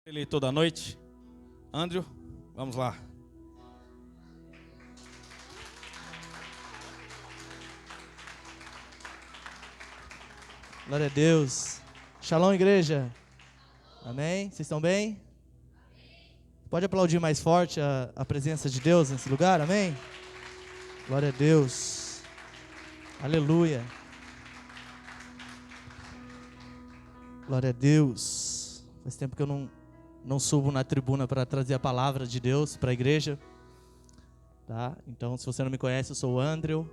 Ele toda noite. Andrew, vamos lá. Glória a Deus. Shalom, igreja. Amém? Vocês estão bem? Pode aplaudir mais forte a presença de Deus nesse lugar, amém? Glória a Deus. Aleluia. Glória a Deus. Faz tempo que eu não subo na tribuna para trazer a palavra de Deus para a igreja. Tá? Então, se você não me conhece, eu sou o Andrew,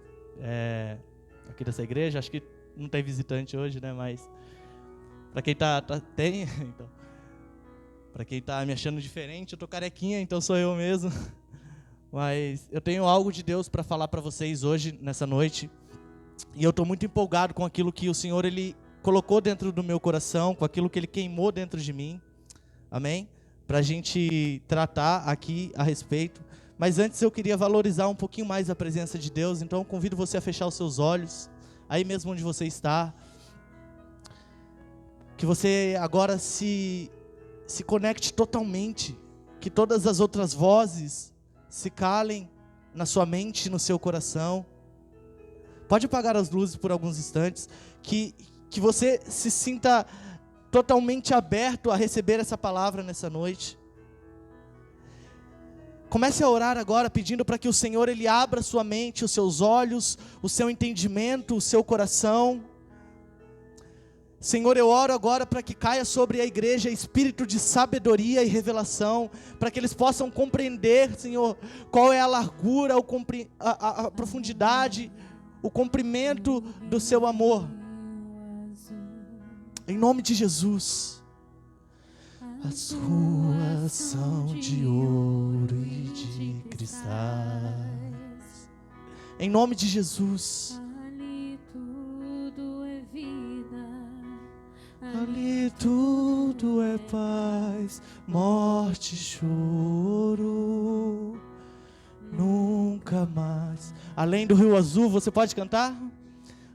aqui dessa igreja. Acho que não tem visitante hoje, né? Mas para quem tem, então. Para quem tá me achando diferente, eu tô carequinha, então sou eu mesmo. Mas eu tenho algo de Deus para falar para vocês hoje, nessa noite. E eu tô muito empolgado com aquilo que o Senhor Ele colocou dentro do meu coração, com aquilo que Ele queimou dentro de mim. Amém? Pra gente tratar aqui a respeito. Mas antes eu queria valorizar um pouquinho mais a presença de Deus. Então eu convido você a fechar os seus olhos, aí mesmo onde você está. Que você agora se conecte totalmente, que todas as outras vozes se calem na sua mente e no seu coração. Pode apagar as luzes por alguns instantes, que você se sinta totalmente aberto a receber essa palavra nessa noite. Comece a orar agora pedindo para que o Senhor Ele abra sua mente, os seus olhos, o seu entendimento, o seu coração. Senhor, eu oro agora para que caia sobre a igreja espírito de sabedoria e revelação, para que eles possam compreender, Senhor, qual é a largura, a profundidade, o comprimento do seu amor. Em nome de Jesus. As ruas são de ouro e de cristais. Em nome de Jesus. Ali tudo é paz, morte, choro, nunca mais. Além do Rio Azul, você pode cantar?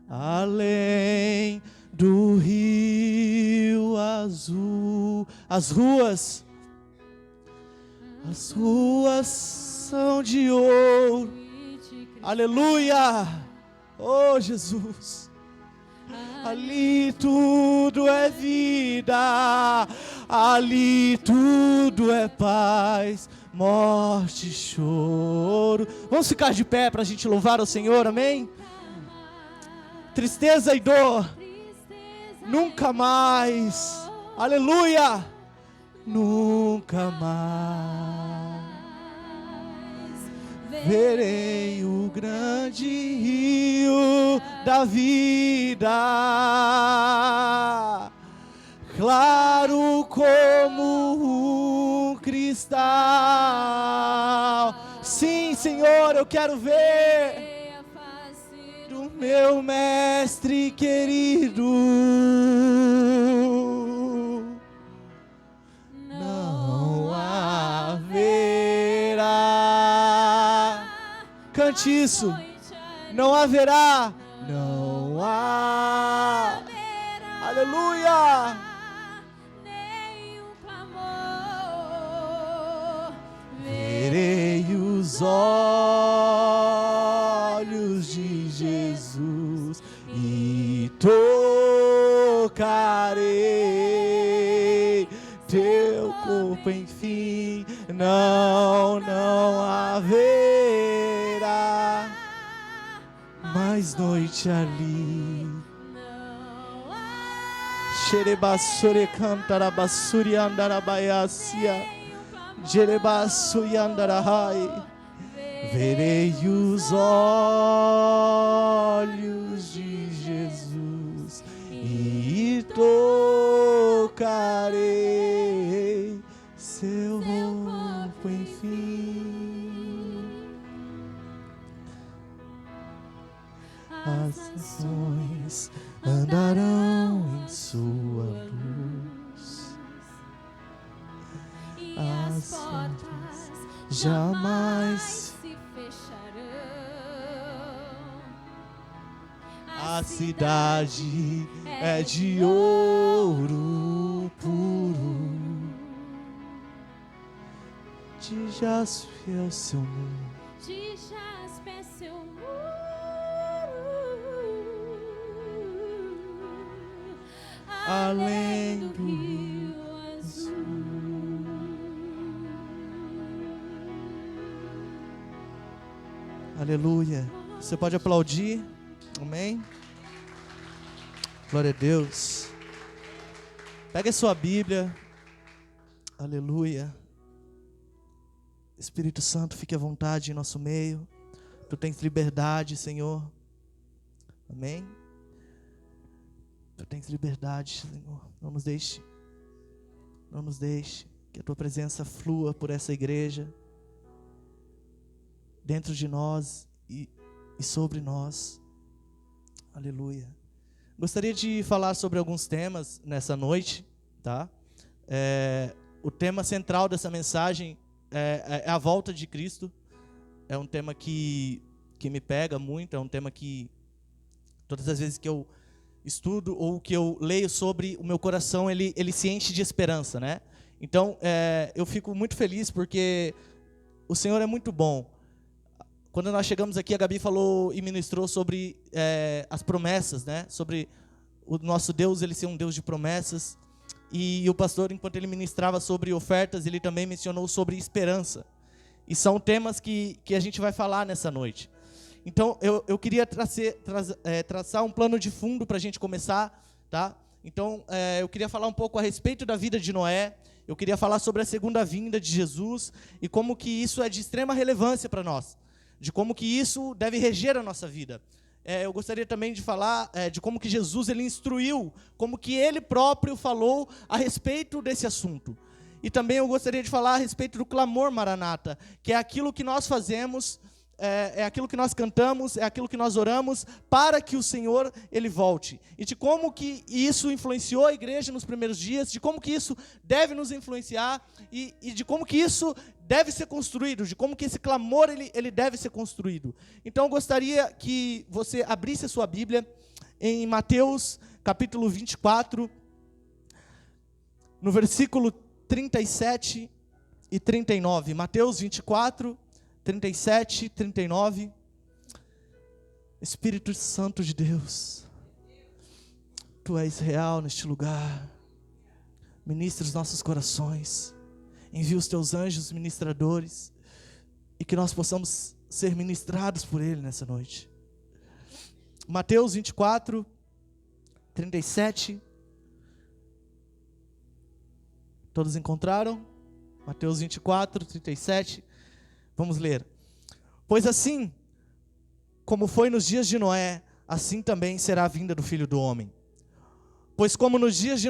Além do Rio Azul, as ruas são de ouro. Aleluia! Oh Jesus! Ali tudo é vida, ali tudo é paz, morte, choro. Vamos ficar de pé para a gente louvar ao Senhor, amém? Tristeza e dor, nunca mais, aleluia, nunca mais. Verei o grande rio da vida, claro como um cristal. Sim, Senhor, eu quero ver do meu mestre querido. Não haverá. Cante isso. Não haverá. Não haverá. Aleluia. Nenhum clamor. Verei os olhos de Jesus e tocarei teu corpo, enfim. Não haverá mais noite ali. Xerebassure cantarabassuri andarabaiacia, jerebassuri andarahai. Verei os olhos de Jesus e tocarei seu corpo, enfim. As nações andarão em sua luz, as portas jamais se fecharão. A cidade é de ouro puro, De jaspe é o seu muro. De jaspe é seu muro, além do rio azul. Aleluia. Você pode aplaudir. Amém. Glória a Deus. Pega a sua Bíblia. Aleluia. Espírito Santo, fique à vontade em nosso meio. Tu tens liberdade, Senhor. Amém. Tu tens liberdade, Senhor. Não nos deixe que a tua presença flua por essa igreja, dentro de nós e sobre nós. Aleluia. Gostaria de falar sobre alguns temas nessa noite, tá? O tema central dessa mensagem é a volta de Cristo. É um tema que me pega muito, é um tema que todas as vezes que eu estudo ou que eu leio sobre, o meu coração ele se enche de esperança, né? Então eu fico muito feliz porque o Senhor é muito bom. Quando nós chegamos aqui, a Gabi falou e ministrou sobre as promessas, né? Sobre o nosso Deus, ele ser um Deus de promessas. E o pastor, enquanto ele ministrava sobre ofertas, ele também mencionou sobre esperança. E são temas que a gente vai falar nessa noite. Então, eu queria traçar um plano de fundo para a gente começar, tá? Então, eu queria falar um pouco a respeito da vida de Noé. Eu queria falar sobre a segunda vinda de Jesus e como que isso é de extrema relevância para nós. De como que isso deve reger a nossa vida. Eu gostaria também de falar de como que Jesus ele instruiu, como que ele próprio falou a respeito desse assunto. E também eu gostaria de falar a respeito do clamor Maranata, que é aquilo que nós fazemos, é aquilo que nós cantamos, é aquilo que nós oramos para que o Senhor ele volte. E de como que isso influenciou a igreja nos primeiros dias, de como que isso deve nos influenciar e de como que isso deve ser construído, de como que esse clamor ele deve ser construído. Então eu gostaria que você abrisse a sua Bíblia em Mateus capítulo 24, no versículo 37 e 39. Mateus 24, 37 e 39. Espírito Santo de Deus, Tu és real neste lugar. Ministra os nossos corações. Envia os Teus anjos ministradores e que nós possamos ser ministrados por Ele nessa noite. Mateus 24, 37. Todos encontraram? Mateus 24, 37. Vamos ler. Pois assim, como foi nos dias de Noé, assim também será a vinda do Filho do Homem. Pois como nos dias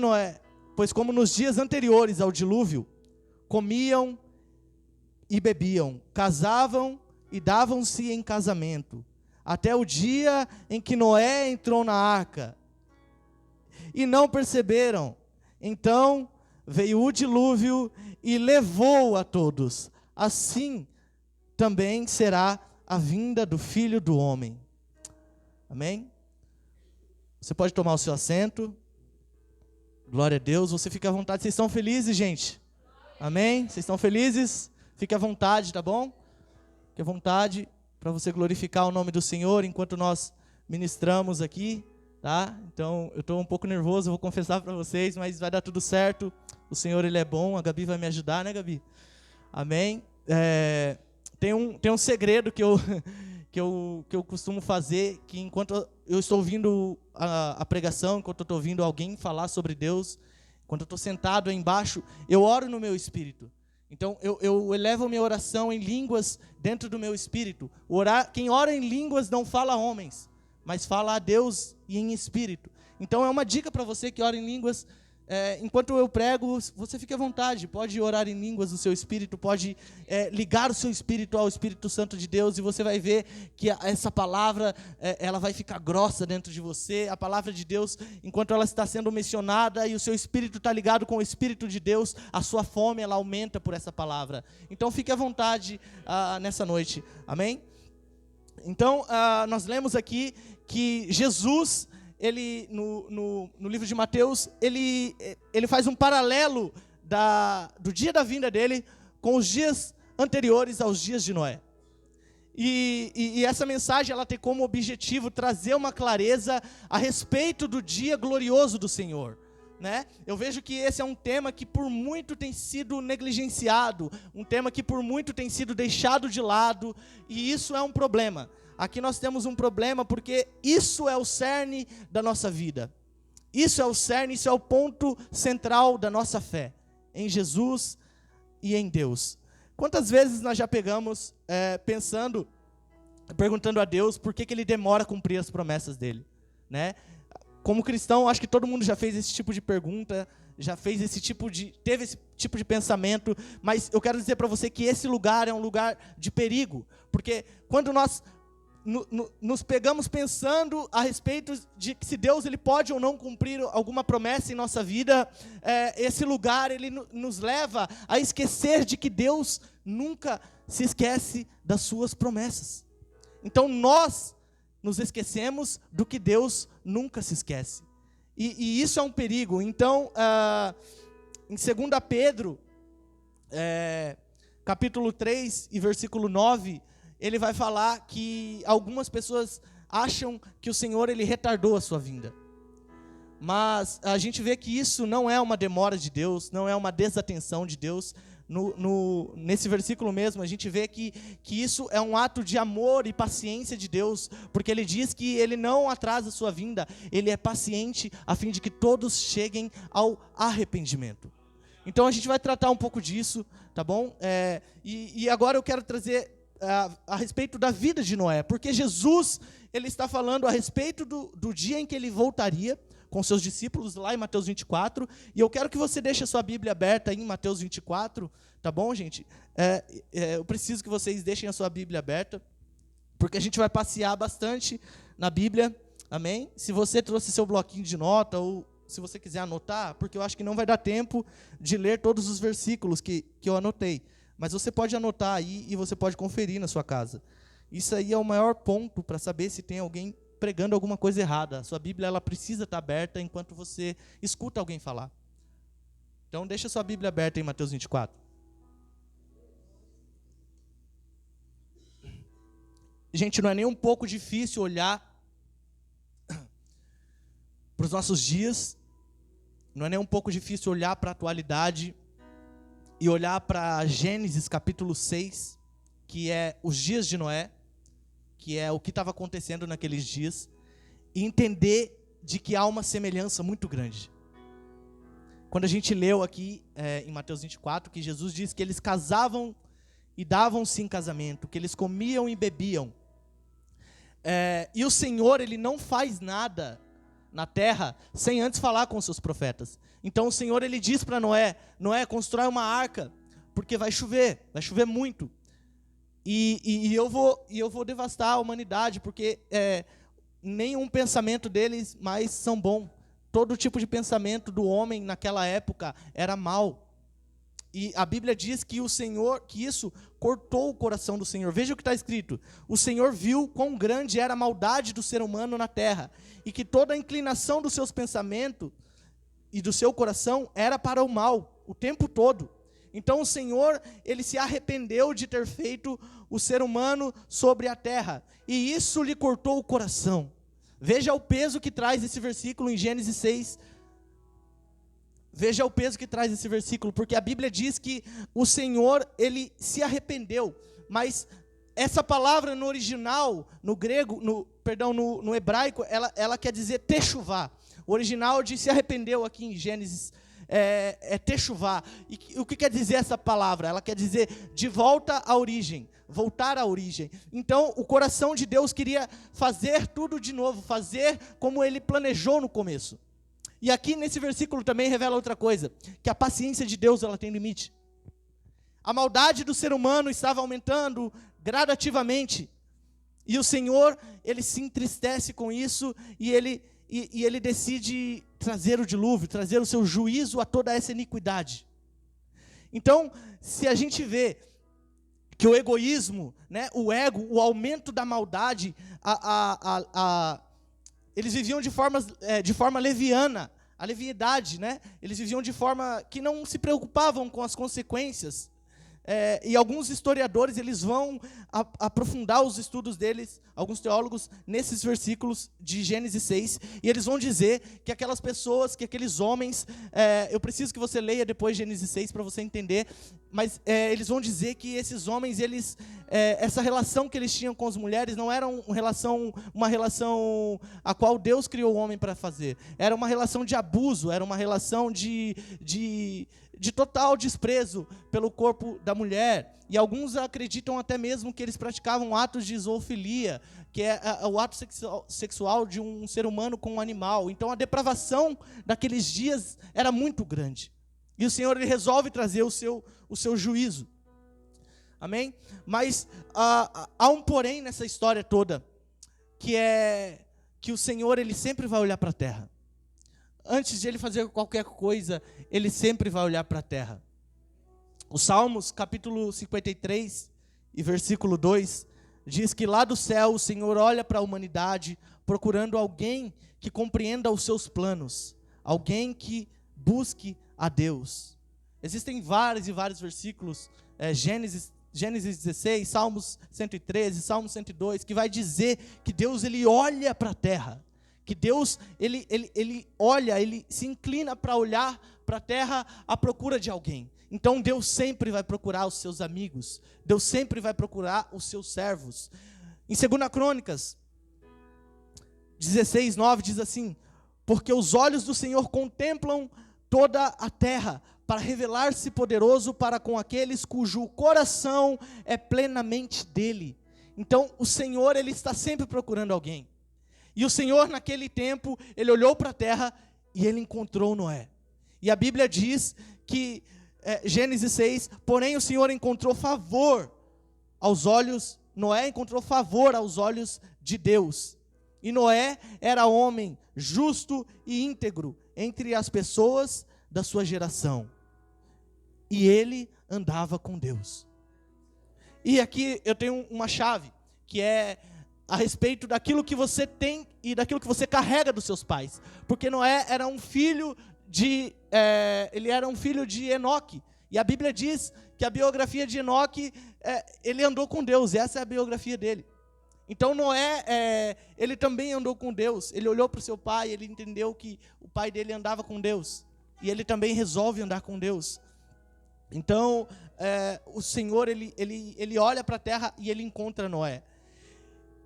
anteriores ao dilúvio, comiam e bebiam, casavam e davam-se em casamento, até o dia em que Noé entrou na arca. E não perceberam. Então veio o dilúvio e levou a todos. Assim também será a vinda do Filho do Homem. Amém? Você pode tomar o seu assento. Glória a Deus. Você fica à vontade. Vocês estão felizes, gente? Amém? Vocês estão felizes? Fique à vontade, tá bom? Fique à vontade para você glorificar o nome do Senhor enquanto nós ministramos aqui, tá? Então, eu estou um pouco nervoso, vou confessar para vocês, mas vai dar tudo certo. O Senhor, Ele é bom. A Gabi vai me ajudar, né, Gabi? Amém? Tem um segredo que eu costumo fazer, que enquanto eu estou ouvindo a pregação, enquanto eu estou ouvindo alguém falar sobre Deus, quando eu estou sentado aí embaixo, eu oro no meu espírito. Então, eu elevo a minha oração em línguas dentro do meu espírito. Quem ora em línguas não fala a homens, mas fala a Deus e em espírito. Então, é uma dica para você que ora em línguas. Enquanto eu prego, você fique à vontade, pode orar em línguas do seu espírito, pode ligar o seu espírito ao Espírito Santo de Deus, e você vai ver que essa palavra, ela vai ficar grossa dentro de você. A palavra de Deus, enquanto ela está sendo mencionada e o seu espírito está ligado com o Espírito de Deus, a sua fome, ela aumenta por essa palavra. Então fique à vontade nessa noite, amém? Então nós lemos aqui que Jesus, ele no livro de Mateus, ele faz um paralelo do dia da vinda dele com os dias anteriores aos dias de Noé. E essa mensagem ela tem como objetivo trazer uma clareza a respeito do dia glorioso do Senhor, né? Eu vejo que esse é um tema que por muito tem sido negligenciado, um tema que por muito tem sido deixado de lado, e isso é um problema. Aqui nós temos um problema porque isso é o cerne da nossa vida. Isso é o cerne, isso é o ponto central da nossa fé, em Jesus e em Deus. Quantas vezes nós já pegamos perguntando a Deus por que Ele demora a cumprir as promessas dEle, né? Como cristão, acho que todo mundo já fez esse tipo de pergunta, teve esse tipo de pensamento, mas eu quero dizer para você que esse lugar é um lugar de perigo, porque quando nós nos pegamos pensando a respeito de se Deus ele pode ou não cumprir alguma promessa em nossa vida, esse lugar ele nos leva a esquecer de que Deus nunca se esquece das suas promessas. Então nós nos esquecemos do que Deus nunca se esquece. E isso é um perigo. Então, em 2 Pedro, capítulo 3 e versículo 9, ele vai falar que algumas pessoas acham que o Senhor ele retardou a sua vinda. Mas a gente vê que isso não é uma demora de Deus, não é uma desatenção de Deus. Nesse versículo mesmo, a gente vê que isso é um ato de amor e paciência de Deus, porque Ele diz que Ele não atrasa a sua vinda, Ele é paciente a fim de que todos cheguem ao arrependimento. Então a gente vai tratar um pouco disso, tá bom? E agora eu quero trazer a respeito da vida de Noé, porque Jesus ele está falando a respeito do dia em que Ele voltaria com seus discípulos lá em Mateus 24, e eu quero que você deixe a sua Bíblia aberta aí em Mateus 24, tá bom, gente? Eu preciso que vocês deixem a sua Bíblia aberta, porque a gente vai passear bastante na Bíblia, amém? Se você trouxe seu bloquinho de nota, ou se você quiser anotar, porque eu acho que não vai dar tempo de ler todos os versículos que eu anotei, mas você pode anotar aí e você pode conferir na sua casa. Isso aí é o maior ponto para saber se tem alguém pregando alguma coisa errada. A sua Bíblia ela precisa estar aberta enquanto você escuta alguém falar. Então deixa a sua Bíblia aberta em Mateus 24. Gente, não é nem um pouco difícil olhar para os nossos dias, não é nem um pouco difícil olhar para a atualidade e olhar para Gênesis capítulo 6, que é os dias de Noé, que é o que estava acontecendo naqueles dias, e entender de que há uma semelhança muito grande. Quando a gente leu aqui em Mateus 24, que Jesus diz que eles casavam e davam-se em casamento, que eles comiam e bebiam. E o Senhor, Ele não faz nada na terra sem antes falar com os seus profetas. Então o Senhor, Ele diz para Noé, constrói uma arca, porque vai chover muito. E eu vou devastar a humanidade, porque nenhum pensamento deles mais são bom. Todo tipo de pensamento do homem naquela época era mau. E a Bíblia diz que que isso cortou o coração do Senhor. Veja o que está escrito. O Senhor viu quão grande era a maldade do ser humano na terra, e que toda a inclinação dos seus pensamentos e do seu coração era para o mal, o tempo todo. Então o Senhor, Ele se arrependeu de ter feito o ser humano sobre a terra, e isso lhe cortou o coração. Veja o peso que traz esse versículo em Gênesis 6. Veja o peso que traz esse versículo, porque a Bíblia diz que o Senhor, Ele se arrependeu, mas essa palavra no original, no grego, no hebraico, ela quer dizer techuvá. O original de se arrependeu aqui em Gênesis é techuvá. E o que quer dizer essa palavra? Ela quer dizer de volta à origem, voltar à origem. Então o coração de Deus queria fazer tudo de novo, fazer como Ele planejou no começo. E aqui nesse versículo também revela outra coisa, que a paciência de Deus ela tem limite. A maldade do ser humano estava aumentando gradativamente, e o Senhor, Ele se entristece com isso, e Ele decide trazer o dilúvio, trazer o seu juízo a toda essa iniquidade. Então, se a gente vê que o egoísmo, né, o ego, o aumento da maldade, eles viviam de forma leviana, a leviandade, né? Eles viviam de forma que não se preocupavam com as consequências e alguns historiadores, eles vão aprofundar os estudos deles, alguns teólogos, nesses versículos de Gênesis 6, e eles vão dizer que aquelas pessoas, que aqueles homens, eu preciso que você leia depois Gênesis 6 para você entender, mas eles vão dizer que esses homens, essa relação que eles tinham com as mulheres não era uma relação a qual Deus criou o homem para fazer, era uma relação de abuso, era uma relação de total desprezo pelo corpo da mulher, e alguns acreditam até mesmo que eles praticavam atos de zoofilia, que é o ato sexual de um ser humano com um animal. Então a depravação daqueles dias era muito grande, e o Senhor ele resolve trazer o seu juízo, amém? Mas há um porém nessa história toda, que é que o Senhor ele sempre vai olhar para a terra. Antes de ele fazer qualquer coisa, ele sempre vai olhar para a terra. O Salmos, capítulo 53, e versículo 2, diz que lá do céu o Senhor olha para a humanidade, procurando alguém que compreenda os seus planos, alguém que busque a Deus. Existem vários e vários versículos, Gênesis 16, Salmos 113, Salmos 102, que vai dizer que Deus ele olha para a terra. Que Deus, ele olha, ele se inclina para olhar para a terra à procura de alguém. Então Deus sempre vai procurar os seus amigos, Deus sempre vai procurar os seus servos. Em 2 Crônicas 16, 9 diz assim: porque os olhos do Senhor contemplam toda a terra, para revelar-se poderoso para com aqueles cujo coração é plenamente dele. Então o Senhor ele está sempre procurando alguém. E o Senhor, naquele tempo, ele olhou para a terra e ele encontrou Noé. E a Bíblia diz que, Gênesis 6, porém o Senhor encontrou favor aos olhos, Noé encontrou favor aos olhos de Deus. E Noé era homem justo e íntegro entre as pessoas da sua geração. E ele andava com Deus. E aqui eu tenho uma chave, que é a respeito daquilo que você tem e daquilo que você carrega dos seus pais. Porque Noé era um filho ele era um filho de Enoque. E a Bíblia diz que a biografia de Enoque, ele andou com Deus, essa é a biografia dele. Então Noé, ele também andou com Deus, ele olhou para o seu pai, ele entendeu que o pai dele andava com Deus. E ele também resolve andar com Deus. Então, o Senhor, ele olha para a terra e ele encontra Noé.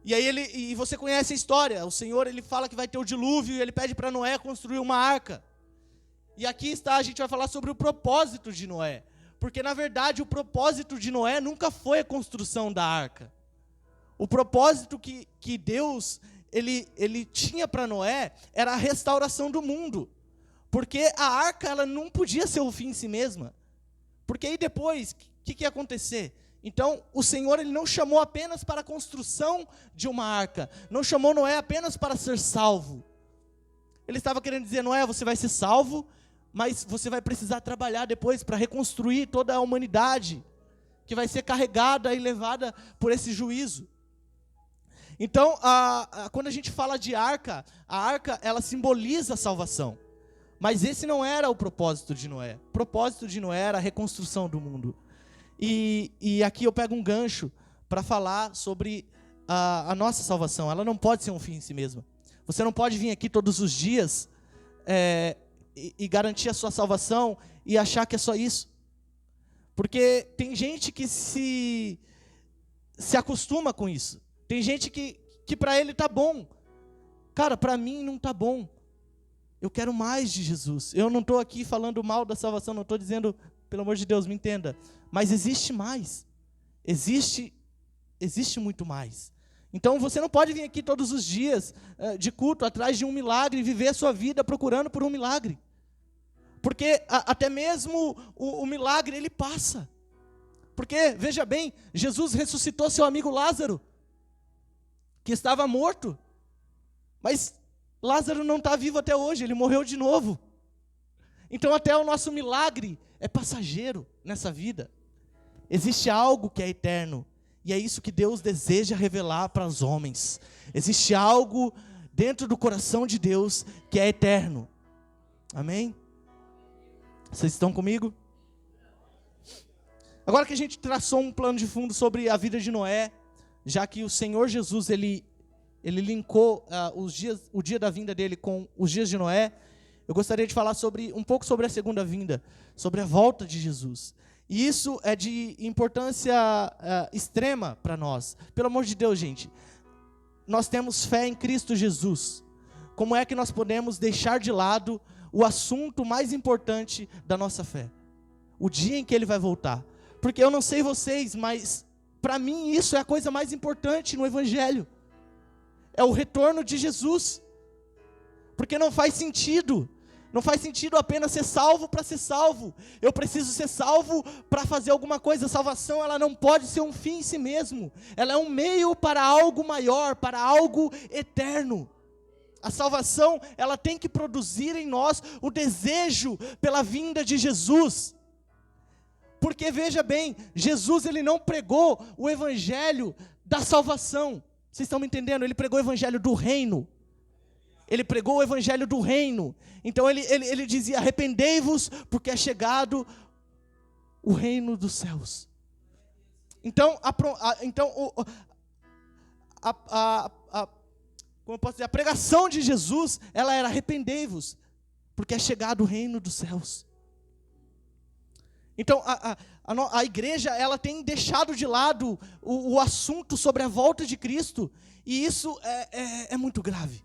E aí e você conhece a história, o Senhor ele fala que vai ter o dilúvio e ele pede para Noé construir uma arca. E aqui a gente vai falar sobre o propósito de Noé, porque na verdade o propósito de Noé nunca foi a construção da arca. O propósito que Deus ele tinha para Noé era a restauração do mundo, porque a arca ela não podia ser o fim em si mesma, porque aí depois, o que ia acontecer? Então, o Senhor ele não chamou apenas para a construção de uma arca, não chamou Noé apenas para ser salvo. Ele estava querendo dizer, Noé, você vai ser salvo, mas você vai precisar trabalhar depois para reconstruir toda a humanidade, que vai ser carregada e levada por esse juízo. Então, quando a gente fala de arca, a arca ela simboliza a salvação. Mas esse não era o propósito de Noé. O propósito de Noé era a reconstrução do mundo. E aqui eu pego um gancho para falar sobre a nossa salvação. Ela não pode ser um fim em si mesma. Você não pode vir aqui todos os dias e garantir a sua salvação e achar que é só isso. Porque tem gente que se acostuma com isso. Tem gente que para ele tá bom. Cara, para mim não tá bom. Eu quero mais de Jesus. Eu não estou aqui falando mal da salvação, não estou dizendo, pelo amor de Deus, me entenda. Mas existe mais. Existe muito mais. Então você não pode vir aqui todos os dias de culto atrás de um milagre e viver a sua vida procurando por um milagre. Porque até mesmo o milagre ele passa. Porque, veja bem, Jesus ressuscitou seu amigo Lázaro, que estava morto. Mas Lázaro não está vivo até hoje, ele morreu de novo. Então até o nosso milagre é passageiro nessa vida. Existe algo que é eterno, e é isso que Deus deseja revelar para os homens. Existe algo dentro do coração de Deus que é eterno. Amém? Vocês estão comigo? Agora que a gente traçou um plano de fundo sobre a vida de Noé, já que o Senhor Jesus, ele linkou o dia da vinda dele com os dias de Noé, eu gostaria de falar um pouco sobre a segunda vinda, sobre a volta de Jesus. E isso é de importância extrema para nós. Pelo amor de Deus, gente, nós temos fé em Cristo Jesus. Como é que nós podemos deixar de lado o assunto mais importante da nossa fé? O dia em que Ele vai voltar. Porque eu não sei vocês, mas para mim isso é a coisa mais importante no Evangelho. É o retorno de Jesus. Porque não faz sentido apenas ser salvo para ser salvo. Eu preciso ser salvo para fazer alguma coisa. A salvação, ela não pode ser um fim em si mesmo. Ela é um meio para algo maior, para algo eterno. A salvação, ela tem que produzir em nós o desejo pela vinda de Jesus. Porque veja bem, Jesus, ele não pregou o evangelho da salvação. Vocês estão me entendendo? Ele pregou o evangelho do reino. Ele pregou o evangelho do reino. Então ele dizia: arrependei-vos, porque é chegado o reino dos céus. Então, como eu posso dizer, a pregação de Jesus, ela era: arrependei-vos, porque é chegado o reino dos céus. Então, a igreja, ela tem deixado de lado o assunto sobre a volta de Cristo, e isso é muito grave.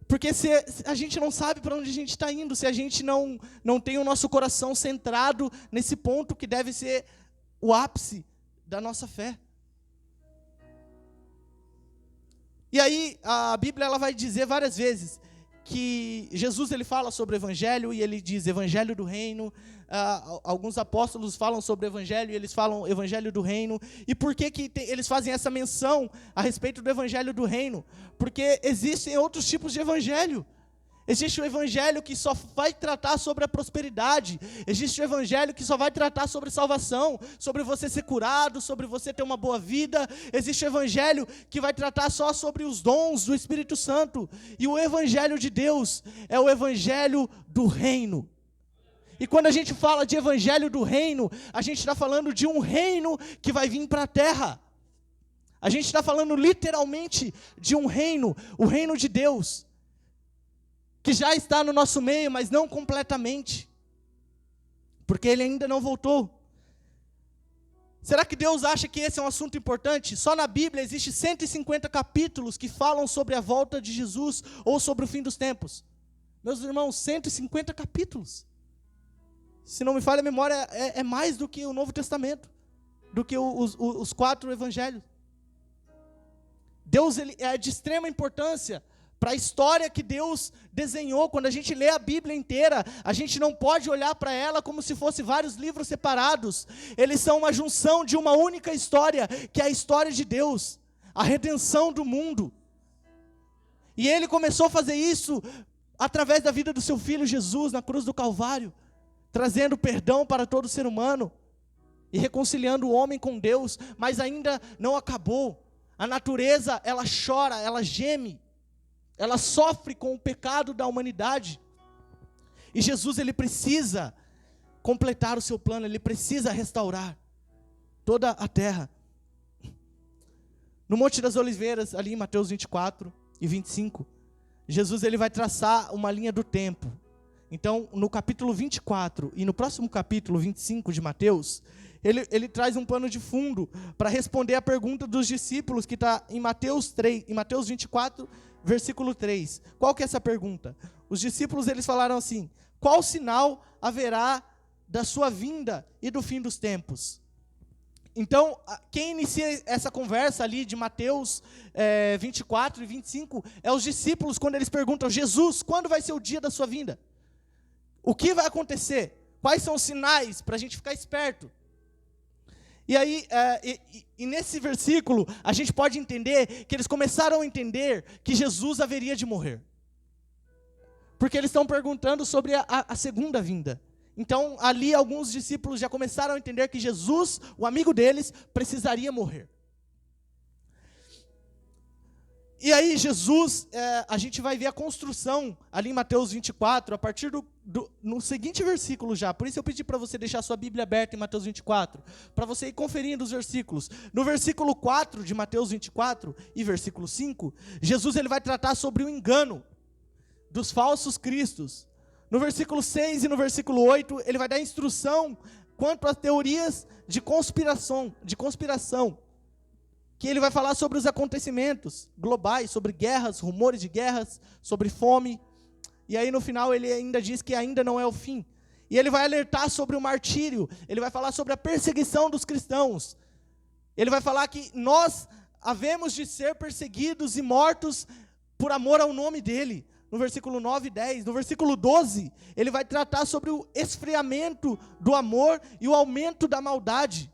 Porque se a gente não sabe para onde a gente está indo, se a gente não tem o nosso coração centrado nesse ponto que deve ser o ápice da nossa fé. E aí, a Bíblia, ela vai dizer várias vezes que Jesus, ele fala sobre o evangelho, e ele diz evangelho do reino. Alguns apóstolos falam sobre o evangelho, e eles falam evangelho do reino. E por que eles fazem essa menção a respeito do evangelho do reino? Porque existem outros tipos de evangelho. Existe o evangelho que só vai tratar sobre a prosperidade. Existe o evangelho que só vai tratar sobre salvação, sobre você ser curado, sobre você ter uma boa vida. Existe o evangelho que vai tratar só sobre os dons do Espírito Santo. E o evangelho de Deus é o evangelho do reino. E quando a gente fala de evangelho do reino, a gente está falando de um reino que vai vir para a terra. A gente está falando literalmente de um reino, o reino de Deus, que já está no nosso meio, mas não completamente, porque Ele ainda não voltou. Será que Deus acha que esse é um assunto importante? Só na Bíblia existe 150 capítulos que falam sobre a volta de Jesus, ou sobre o fim dos tempos. Meus irmãos, 150 capítulos. Se não me falha a memória, é mais do que o Novo Testamento, do que os 4 evangelhos. Deus, ele é de extrema importância para a história que Deus desenhou. Quando a gente lê a Bíblia inteira, a gente não pode olhar para ela como se fosse vários livros separados. Eles são uma junção de uma única história, que é a história de Deus, a redenção do mundo. E Ele começou a fazer isso através da vida do seu Filho Jesus na cruz do Calvário, trazendo perdão para todo ser humano e reconciliando o homem com Deus. Mas ainda não acabou. A natureza, ela chora, ela geme, ela sofre com o pecado da humanidade. E Jesus, ele precisa completar o seu plano, ele precisa restaurar toda a terra. No Monte das Oliveiras, ali em Mateus 24 e 25, Jesus, ele vai traçar uma linha do tempo. Então, no capítulo 24 e no próximo capítulo 25 de Mateus, ele traz um pano de fundo para responder a pergunta dos discípulos que está em Mateus 24, versículo 3. Qual que é essa pergunta? Os discípulos, eles falaram assim: qual sinal haverá da sua vinda e do fim dos tempos? Então, quem inicia essa conversa ali de Mateus 24 e 25 é os discípulos, quando eles perguntam: Jesus, quando vai ser o dia da sua vinda? O que vai acontecer? Quais são os sinais para a gente ficar esperto? E aí, nesse versículo, a gente pode entender que eles começaram a entender que Jesus haveria de morrer. Porque eles estão perguntando sobre a segunda vinda. Então, ali alguns discípulos já começaram a entender que Jesus, o amigo deles, precisaria morrer. E aí Jesus, a gente vai ver a construção ali em Mateus 24, a partir no seguinte versículo já. Por isso eu pedi para você deixar sua Bíblia aberta em Mateus 24, para você ir conferindo os versículos. No versículo 4 de Mateus 24 e versículo 5, Jesus ele vai tratar sobre o engano dos falsos cristos. No versículo 6 e no versículo 8, ele vai dar instrução quanto às teorias de conspiração, que ele vai falar sobre os acontecimentos globais, sobre guerras, rumores de guerras, sobre fome. E aí no final ele ainda diz que ainda não é o fim. E ele vai alertar sobre o martírio, ele vai falar sobre a perseguição dos cristãos. Ele vai falar que nós havemos de ser perseguidos e mortos por amor ao nome dele. No versículo 9 e 10, no versículo 12, ele vai tratar sobre o esfriamento do amor e o aumento da maldade.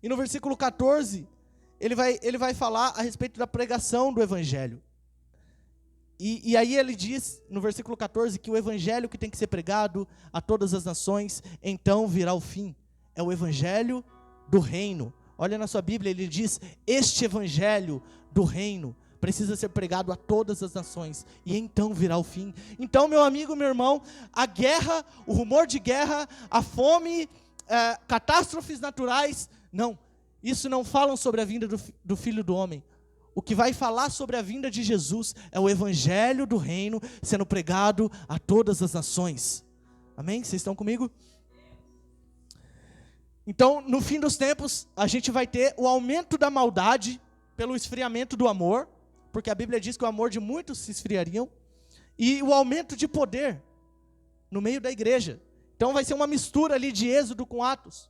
E no versículo 14, ele vai falar a respeito da pregação do evangelho. E aí ele diz, no versículo 14, que o evangelho que tem que ser pregado a todas as nações, então virá o fim. É o evangelho do reino. Olha na sua Bíblia, ele diz, este evangelho do reino precisa ser pregado a todas as nações, e então virá o fim. Então, meu amigo, meu irmão, a guerra, o rumor de guerra, a fome, catástrofes naturais, não, isso não falam sobre a vinda do Filho do Homem. O que vai falar sobre a vinda de Jesus é o evangelho do reino sendo pregado a todas as nações. Amém? Vocês estão comigo? Então, no fim dos tempos, a gente vai ter o aumento da maldade pelo esfriamento do amor, porque a Bíblia diz que o amor de muitos se esfriariam, e o aumento de poder no meio da igreja. Então vai ser uma mistura ali de Êxodo com Atos.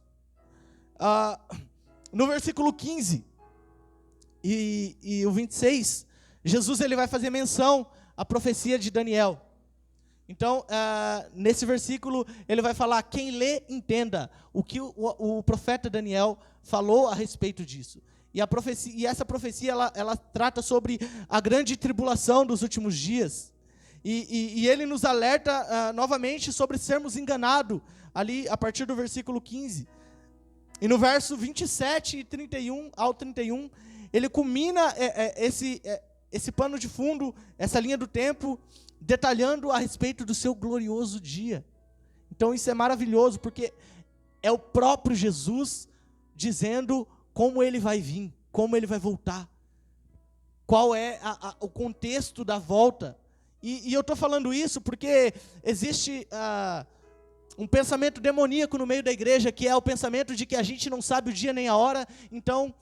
No versículo 15 e o 26, Jesus ele vai fazer menção à profecia de Daniel. Então, nesse versículo, ele vai falar, quem lê, entenda o que o profeta Daniel falou a respeito disso. E essa profecia, ela trata sobre a grande tribulação dos últimos dias. E ele nos alerta novamente sobre sermos enganados, ali a partir do versículo 15. E no verso 27 e 31 ao 31, ele culmina esse pano de fundo, essa linha do tempo, detalhando a respeito do seu glorioso dia. Então isso é maravilhoso, porque é o próprio Jesus dizendo como ele vai vir, como ele vai voltar, qual é o contexto da volta. E eu estou falando isso porque existe um pensamento demoníaco no meio da igreja, que é o pensamento de que a gente não sabe o dia nem a hora, então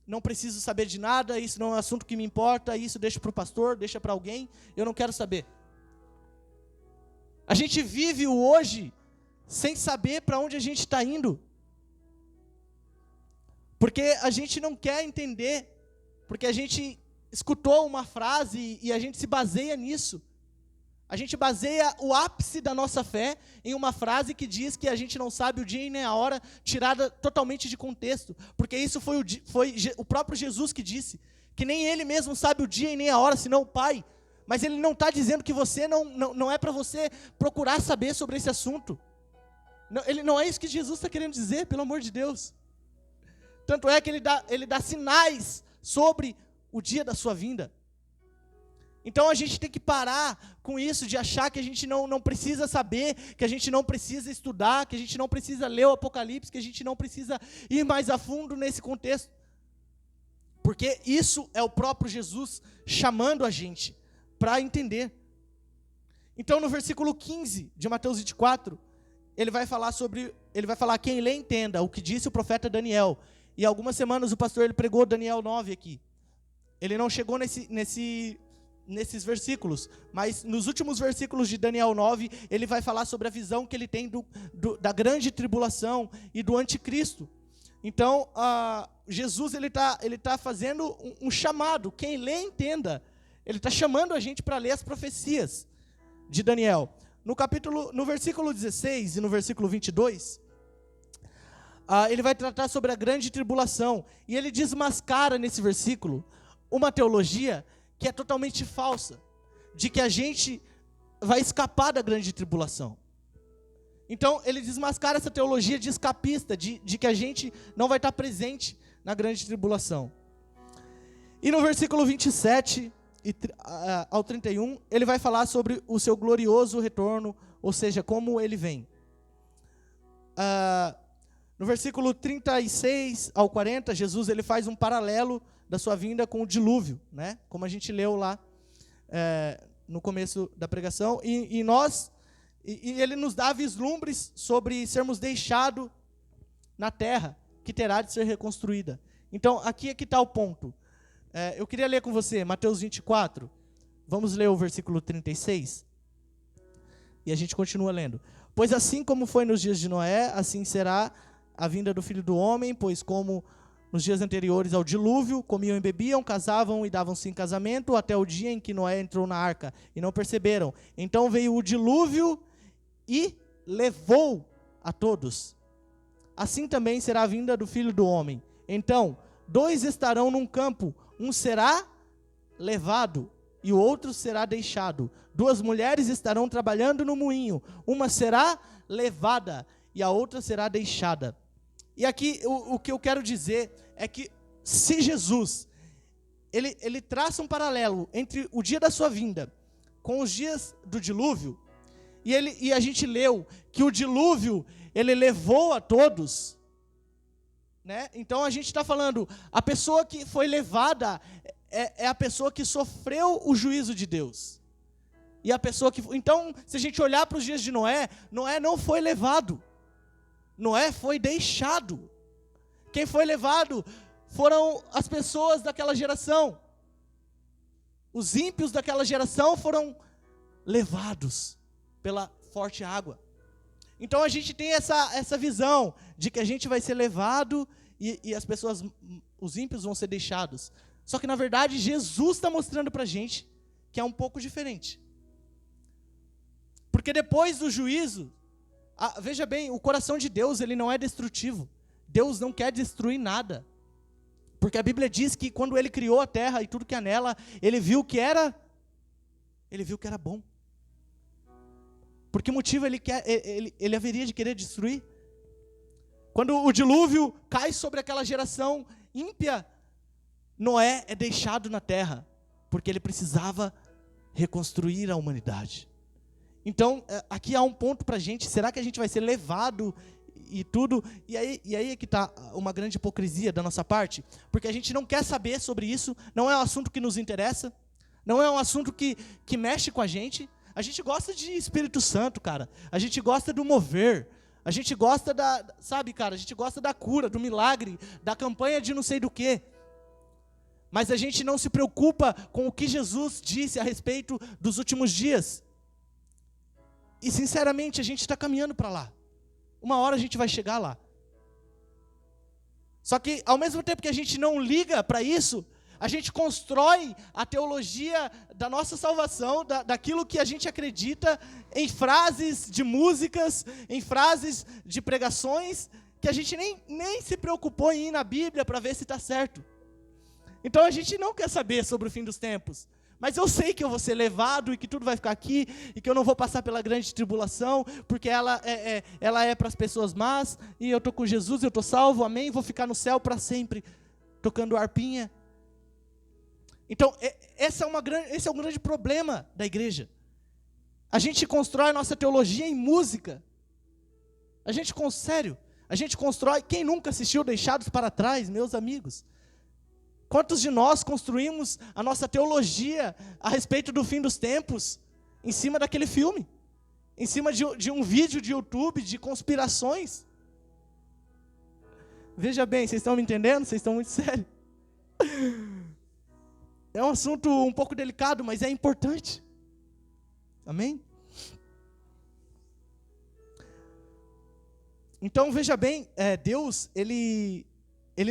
não preciso saber de nada, isso não é um assunto que me importa, isso deixa para o pastor, deixa para alguém, eu não quero saber. A gente vive o hoje sem saber para onde a gente está indo, porque a gente não quer entender, porque a gente escutou uma frase e a gente se baseia nisso. A gente baseia o ápice da nossa fé em uma frase que diz que a gente não sabe o dia e nem a hora, tirada totalmente de contexto. Porque isso foi o próprio Jesus que disse, que nem ele mesmo sabe o dia e nem a hora, senão o Pai. Mas ele não está dizendo que você não é para você procurar saber sobre esse assunto. Não é isso que Jesus está querendo dizer, pelo amor de Deus. Tanto é que ele dá sinais sobre o dia da sua vinda. Então a gente tem que parar com isso de achar que a gente não precisa saber, que a gente não precisa estudar, que a gente não precisa ler o Apocalipse, que a gente não precisa ir mais a fundo nesse contexto. Porque isso é o próprio Jesus chamando a gente para entender. Então no versículo 15 de Mateus 24, ele vai falar quem lê entenda o que disse o profeta Daniel. E algumas semanas o pastor ele pregou Daniel 9 aqui. Ele não chegou nesses versículos, mas nos últimos versículos de Daniel 9, ele vai falar sobre a visão que ele tem da grande tribulação e do anticristo. Então, Jesus ele tá fazendo um chamado, quem lê entenda, ele está chamando a gente para ler as profecias de Daniel. No versículo 16 e no versículo 22, ele vai tratar sobre a grande tribulação, e ele desmascara nesse versículo uma teologia que é totalmente falsa, de que a gente vai escapar da grande tribulação. Então ele desmascara essa teologia de escapista, de que a gente não vai estar presente na grande tribulação. E no versículo 27 ao 31, ele vai falar sobre o seu glorioso retorno, ou seja, como ele vem. No versículo 36 ao 40, Jesus ele faz um paralelo da sua vinda com o dilúvio, né? Como a gente leu lá no começo da pregação. E ele nos dá vislumbres sobre sermos deixados na terra, que terá de ser reconstruída. Então, aqui é que está o ponto. Eu queria ler com você Mateus 24. Vamos ler o versículo 36. E a gente continua lendo. Pois assim como foi nos dias de Noé, assim será a vinda do Filho do Homem, pois como nos dias anteriores ao dilúvio, comiam e bebiam, casavam e davam-se em casamento, até o dia em que Noé entrou na arca, e não perceberam. Então veio o dilúvio e levou a todos. Assim também será a vinda do Filho do Homem. Então, 2 estarão num campo, um será levado e o outro será deixado. 2 mulheres estarão trabalhando no moinho, uma será levada e a outra será deixada. E aqui o que eu quero dizer é que se Jesus, ele traça um paralelo entre o dia da sua vinda com os dias do dilúvio, e a gente leu que o dilúvio, ele levou a todos, né? Então a gente está falando, a pessoa que foi levada é a pessoa que sofreu o juízo de Deus. E a pessoa que... Então, se a gente olhar para os dias de Noé, Noé não foi levado. Noé foi deixado. Quem foi levado foram as pessoas daquela geração. Os ímpios daquela geração foram levados pela forte água. Então a gente tem essa visão de que a gente vai ser levado e as pessoas, os ímpios vão ser deixados. Só que na verdade Jesus está mostrando para a gente que é um pouco diferente. Porque depois do juízo, veja bem, o coração de Deus ele não é destrutivo. Deus não quer destruir nada. Porque a Bíblia diz que quando ele criou a terra e tudo que há nela, ele viu que era bom. Por que motivo ele haveria de querer destruir? Quando o dilúvio cai sobre aquela geração ímpia, Noé é deixado na terra, porque ele precisava reconstruir a humanidade. Então, aqui há um ponto para a gente, será que a gente vai ser levado e tudo? E aí é que está uma grande hipocrisia da nossa parte, porque a gente não quer saber sobre isso, não é um assunto que nos interessa, não é um assunto que mexe com a gente. A gente gosta de Espírito Santo, cara. A gente gosta do mover. A gente gosta sabe, cara, a gente gosta da cura, do milagre, da campanha de não sei do quê. Mas a gente não se preocupa com o que Jesus disse a respeito dos últimos dias. E sinceramente, a gente está caminhando para lá. Uma hora a gente vai chegar lá. Só que, ao mesmo tempo que a gente não liga para isso, a gente constrói a teologia da nossa salvação, daquilo que a gente acredita, em frases de músicas, em frases de pregações, que a gente nem se preocupou em ir na Bíblia para ver se está certo. Então a gente não quer saber sobre o fim dos tempos. Mas eu sei que eu vou ser levado e que tudo vai ficar aqui, e que eu não vou passar pela grande tribulação, porque ela é para as pessoas más, e eu estou com Jesus, eu estou salvo, amém, vou ficar no céu para sempre, tocando harpinha. Então, esse é um grande problema da igreja. A gente constrói a nossa teologia em música. A gente constrói, quem nunca assistiu Deixados para Trás, meus amigos? Quantos de nós construímos a nossa teologia a respeito do fim dos tempos em cima daquele filme? Em cima de um vídeo de YouTube, de conspirações? Veja bem, vocês estão me entendendo? Vocês estão muito sérios. É um assunto um pouco delicado, mas é importante. Amém? Então, veja bem, Deus, Ele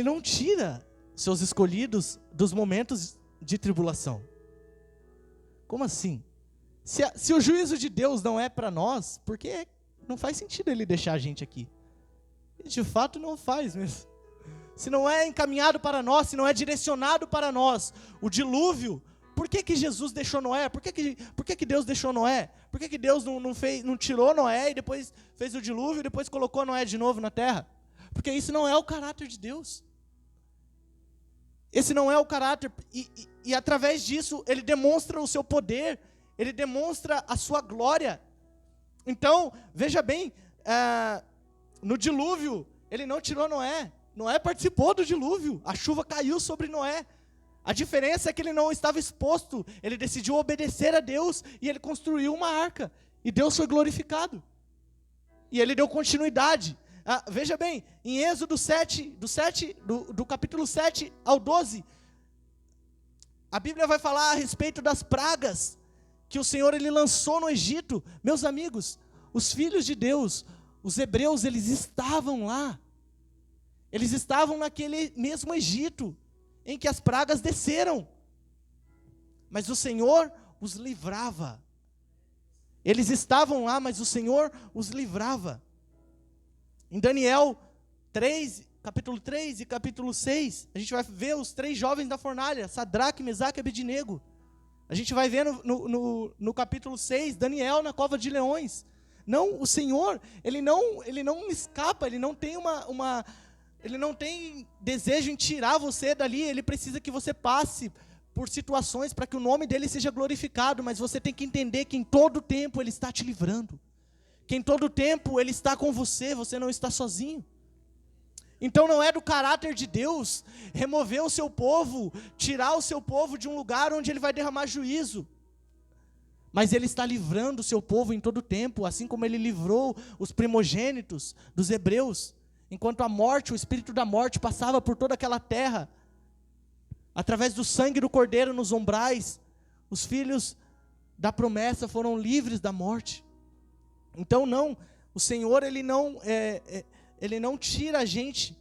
não tira seus escolhidos dos momentos de tribulação. Como assim? Se o juízo de Deus não é para nós, porque não faz sentido Ele deixar a gente aqui. E de fato não faz mesmo. Se não é encaminhado para nós, se não é direcionado para nós, o dilúvio, por que Jesus deixou Noé? Por que Deus deixou Noé? Por que Deus não tirou Noé e depois fez o dilúvio e depois colocou Noé de novo na terra? Porque isso não é o caráter de Deus. Esse não é o caráter. E através disso, ele demonstra o seu poder. Ele demonstra a sua glória. Então, veja bem, no dilúvio, ele não tirou Noé. Noé participou do dilúvio. A chuva caiu sobre Noé. A diferença é que ele não estava exposto. Ele decidiu obedecer a Deus e ele construiu uma arca. E Deus foi glorificado. E ele deu continuidade. Veja bem, em Êxodo 7, do capítulo 7 ao 12, a Bíblia vai falar a respeito das pragas que o Senhor ele lançou no Egito. Meus amigos, os filhos de Deus, os hebreus, eles estavam lá. Eles estavam naquele mesmo Egito, em que as pragas desceram. Mas o Senhor os livrava. Eles estavam lá, mas o Senhor os livrava. Em Daniel 3, capítulo 3 e capítulo 6, a gente vai ver os 3 jovens da fornalha, Sadraque, Mesaque e Abednego. A gente vai ver no capítulo 6, Daniel na cova de leões. Não, o Senhor, ele não escapa, ele não tem ele não tem desejo em tirar você dali, ele precisa que você passe por situações para que o nome dele seja glorificado, mas você tem que entender que em todo tempo ele está te livrando. Que em todo tempo ele está com você, você não está sozinho. Então não é do caráter de Deus remover o seu povo, tirar o seu povo de um lugar onde ele vai derramar juízo. Mas ele está livrando o seu povo em todo tempo, assim como ele livrou os primogênitos dos hebreus. Enquanto a morte, o espírito da morte passava por toda aquela terra, através do sangue do cordeiro nos umbrais, os filhos da promessa foram livres da morte. Então não, o Senhor ele não tira a gente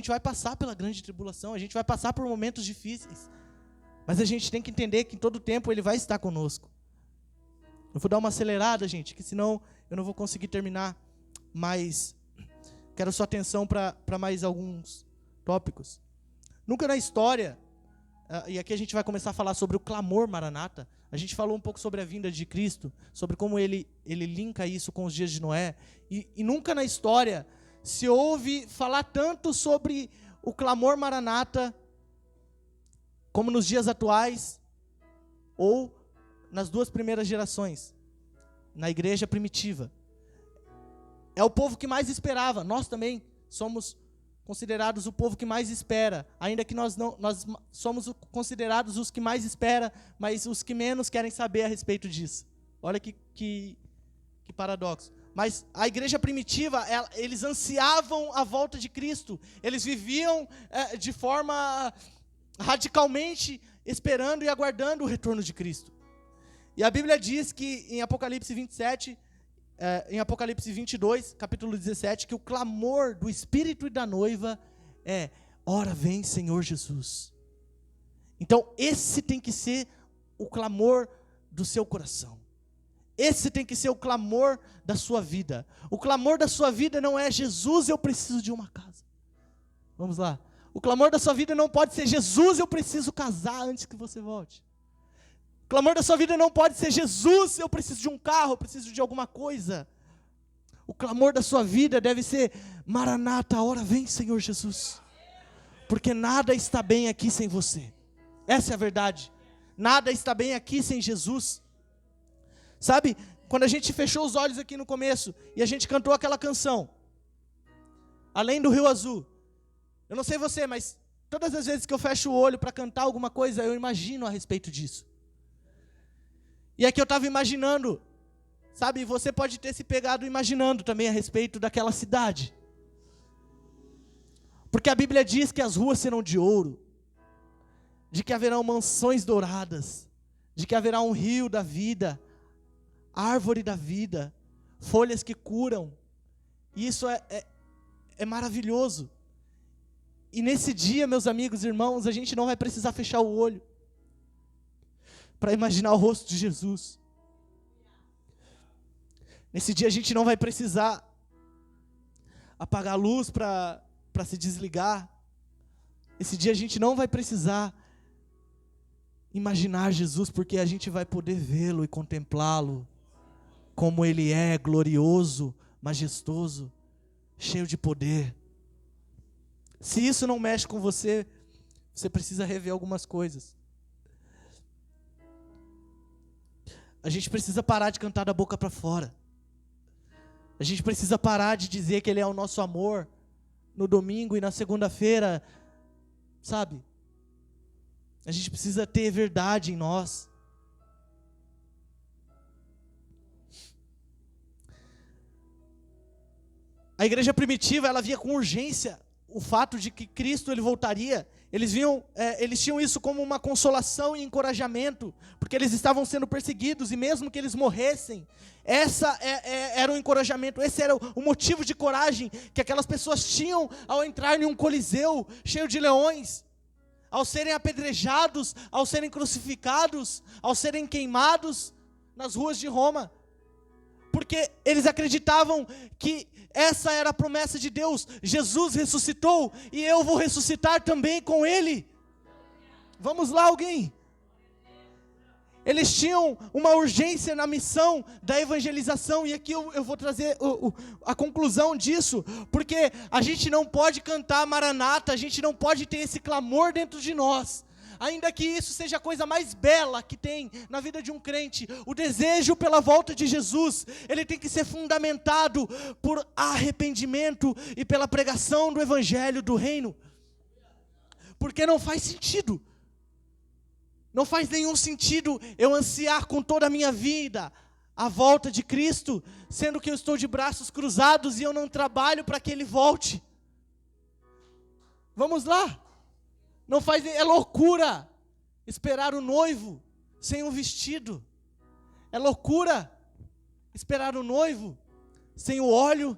vai passar pela grande tribulação, a gente vai passar por momentos difíceis, mas a gente tem que entender que em todo tempo ele vai estar conosco. Eu vou dar uma acelerada, gente, que senão eu não vou conseguir terminar, mas quero sua atenção para mais alguns tópicos. Nunca na história, e aqui a gente vai começar a falar sobre o clamor Maranata. A gente falou um pouco sobre a vinda de Cristo, sobre como ele linka isso com os dias de Noé. E nunca na história se ouve falar tanto sobre o clamor Maranata como nos dias atuais ou nas 2 primeiras gerações, na igreja primitiva. É o povo que mais esperava. Nós também somos considerados o povo que mais espera, ainda que nós somos considerados os que mais espera, mas os que menos querem saber a respeito disso. Olha que paradoxo. Mas a igreja primitiva, eles ansiavam a volta de Cristo, eles viviam de forma radicalmente esperando e aguardando o retorno de Cristo. E a Bíblia diz que em Apocalipse 27, em Apocalipse 22, capítulo 17, que o clamor do Espírito e da noiva é: ora vem Senhor Jesus. Então esse tem que ser o clamor do seu coração. Esse tem que ser o clamor da sua vida. O clamor da sua vida não é: Jesus, eu preciso de uma casa. Vamos lá. O clamor da sua vida não pode ser: Jesus, eu preciso casar antes que você volte. O clamor da sua vida não pode ser: Jesus, eu preciso de um carro, eu preciso de alguma coisa. O clamor da sua vida deve ser: Maranata, ora vem Senhor Jesus. Porque nada está bem aqui sem você. Essa é a verdade. Nada está bem aqui sem Jesus. Sabe, quando a gente fechou os olhos aqui no começo e a gente cantou aquela canção, Além do Rio Azul, eu não sei você, mas todas as vezes que eu fecho o olho para cantar alguma coisa, eu imagino a respeito disso. E aqui eu estava imaginando, sabe, você pode ter se pegado imaginando também a respeito daquela cidade. Porque a Bíblia diz que as ruas serão de ouro, de que haverão mansões douradas, de que haverá um rio da vida, árvore da vida, folhas que curam. E isso é maravilhoso. E nesse dia, meus amigos e irmãos, a gente não vai precisar fechar o olho para imaginar o rosto de Jesus. Nesse dia a gente não vai precisar apagar a luz para se desligar. Esse dia a gente não vai precisar imaginar Jesus, porque a gente vai poder vê-lo e contemplá-lo como Ele é, glorioso, majestoso, cheio de poder. Se isso não mexe com você, Você precisa rever algumas coisas. A gente precisa parar de cantar da boca para fora. A gente precisa parar de dizer que Ele é o nosso amor no domingo e na segunda-feira, sabe? A gente precisa ter verdade em nós. A igreja primitiva, ela via com urgência o fato de que Cristo ele voltaria. Eles tinham isso como uma consolação e encorajamento, porque eles estavam sendo perseguidos, e mesmo que eles morressem, era o encorajamento, esse era o motivo de coragem que aquelas pessoas tinham ao entrar em um coliseu cheio de leões, ao serem apedrejados, ao serem crucificados, ao serem queimados nas ruas de Roma, porque eles acreditavam que essa era a promessa de Deus. Jesus ressuscitou e eu vou ressuscitar também com Ele. Vamos lá, alguém? Eles tinham uma urgência na missão da evangelização, e aqui eu vou trazer a conclusão disso, porque a gente não pode cantar Maranata, a gente não pode ter esse clamor dentro de nós, ainda que isso seja a coisa mais bela que tem na vida de um crente. O desejo pela volta de Jesus, ele tem que ser fundamentado por arrependimento e pela pregação do evangelho do reino, porque não faz sentido. Não faz nenhum sentido eu ansiar com toda a minha vida a volta de Cristo, sendo que eu estou de braços cruzados e eu não trabalho para que Ele volte. Vamos lá. É loucura esperar o noivo sem um vestido. É loucura esperar o noivo sem o óleo.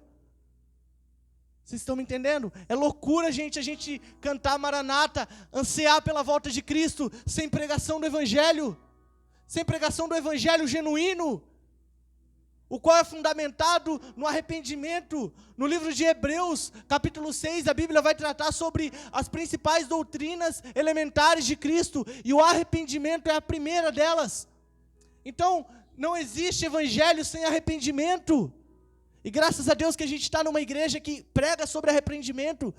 Vocês estão me entendendo? É loucura, gente, a gente cantar Maranata, ansiar pela volta de Cristo, sem pregação do Evangelho, sem pregação do Evangelho genuíno, o qual é fundamentado no arrependimento. No livro de Hebreus, capítulo 6, a Bíblia vai tratar sobre as principais doutrinas elementares de Cristo, e o arrependimento é a primeira delas. Então, não existe Evangelho sem arrependimento. E graças a Deus que a gente está numa igreja que prega sobre arrependimento.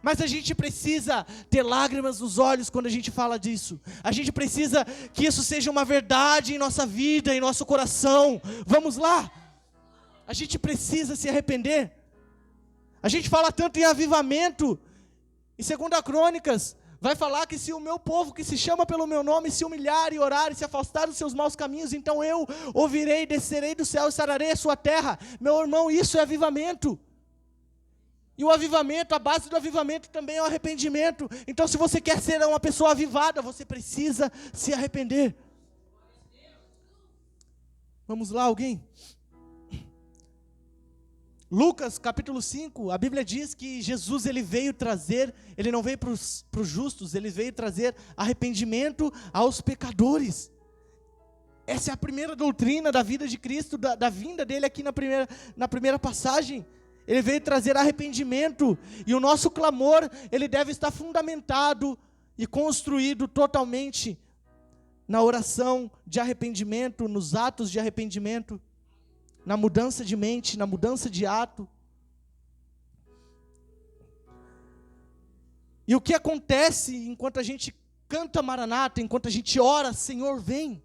Mas a gente precisa ter lágrimas nos olhos quando a gente fala disso. A gente precisa que isso seja uma verdade em nossa vida, em nosso coração. Vamos lá. A gente precisa se arrepender. A gente fala tanto em avivamento. Em 2 Crônicas, vai falar que se o meu povo que se chama pelo meu nome se humilhar e orar e se afastar dos seus maus caminhos, então eu ouvirei, descerei do céu e sararei a sua terra. Meu irmão, isso é avivamento. E o avivamento, a base do avivamento também é o arrependimento. Então, se você quer ser uma pessoa avivada, você precisa se arrepender. Vamos lá, alguém? Lucas capítulo 5, a Bíblia diz que Jesus ele não veio para os justos, ele veio trazer arrependimento aos pecadores. Essa é a primeira doutrina da vida de Cristo, da vinda dele aqui na primeira passagem. Ele veio trazer arrependimento, e o nosso clamor, ele deve estar fundamentado e construído totalmente na oração de arrependimento, nos atos de arrependimento, na mudança de mente, na mudança de ato. E o que acontece enquanto a gente canta Maranata, enquanto a gente ora, Senhor vem,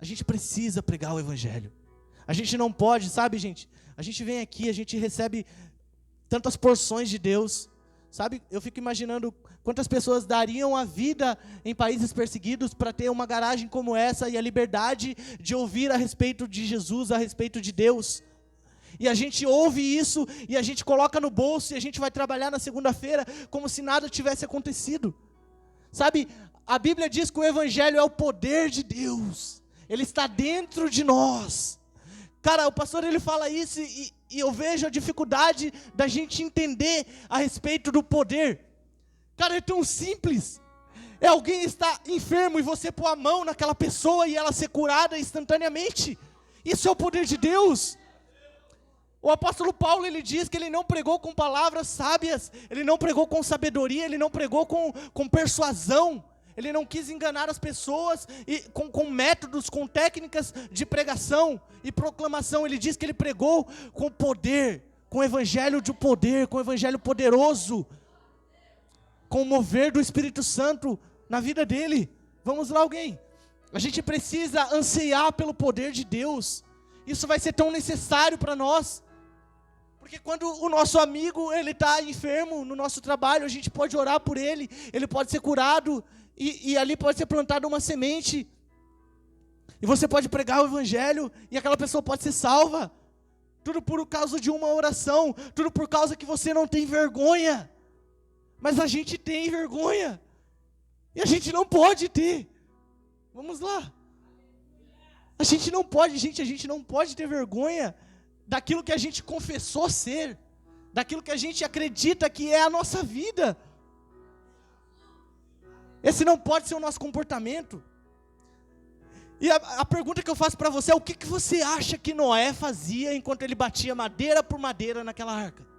a gente precisa pregar o Evangelho. A gente não pode, sabe, gente? A gente vem aqui, a gente recebe tantas porções de Deus, sabe? Eu fico imaginando quantas pessoas dariam a vida em países perseguidos para ter uma garagem como essa e a liberdade de ouvir a respeito de Jesus, a respeito de Deus. E a gente ouve isso e a gente coloca no bolso e a gente vai trabalhar na segunda-feira como se nada tivesse acontecido. Sabe, a Bíblia diz que o Evangelho é o poder de Deus. Ele está dentro de nós. Cara, o pastor ele fala isso e eu vejo a dificuldade da gente entender a respeito do poder. Cara, é tão simples. É alguém estar enfermo e você pôr a mão naquela pessoa e ela ser curada instantaneamente. Isso é o poder de Deus. O apóstolo Paulo, ele diz que ele não pregou com palavras sábias, ele não pregou com sabedoria, ele não pregou com persuasão. Ele não quis enganar as pessoas e com métodos, com técnicas de pregação e proclamação. Ele diz que ele pregou com poder, com o evangelho de poder, com o evangelho poderoso, com o mover do Espírito Santo na vida dele. Vamos lá, alguém? A gente precisa ansiar pelo poder de Deus. Isso vai ser tão necessário para nós. Porque quando o nosso amigo ele está enfermo no nosso trabalho, a gente pode orar por ele, ele pode ser curado, e ali pode ser plantada uma semente. E você pode pregar o evangelho, e aquela pessoa pode ser salva. Tudo por causa de uma oração, tudo por causa que você não tem vergonha. Mas a gente tem vergonha, e a gente não pode ter. Vamos lá. A gente não pode ter vergonha daquilo que a gente confessou ser, daquilo que a gente acredita que é a nossa vida. Esse não pode ser o nosso comportamento. E a pergunta que eu faço para você é: o que você acha que Noé fazia enquanto ele batia madeira por madeira naquela arca?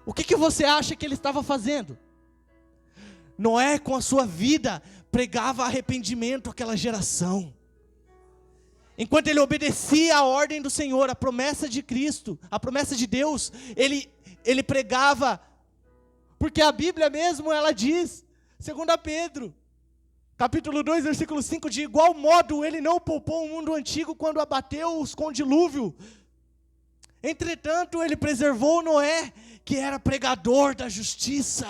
O que você acha que ele estava fazendo? Noé, com a sua vida, pregava arrependimento àquela geração. Enquanto ele obedecia à ordem do Senhor, a promessa de Cristo, a promessa de Deus, ele pregava, porque a Bíblia mesmo, ela diz, 2 Pedro, capítulo 2, versículo 5, de igual modo ele não poupou o mundo antigo quando abateu-os com dilúvio. Entretanto, ele preservou Noé, que era pregador da justiça.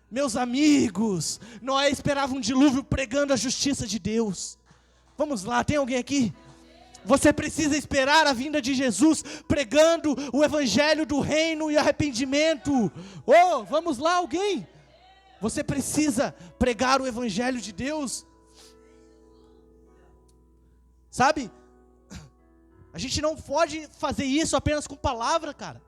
Meus amigos, Noé esperava um dilúvio pregando a justiça de Deus. Vamos lá, tem alguém aqui? Você precisa esperar a vinda de Jesus, pregando o evangelho do reino e arrependimento. Oh, vamos lá, alguém? Você precisa pregar o evangelho de Deus. Sabe? A gente não pode fazer isso apenas com palavra, cara.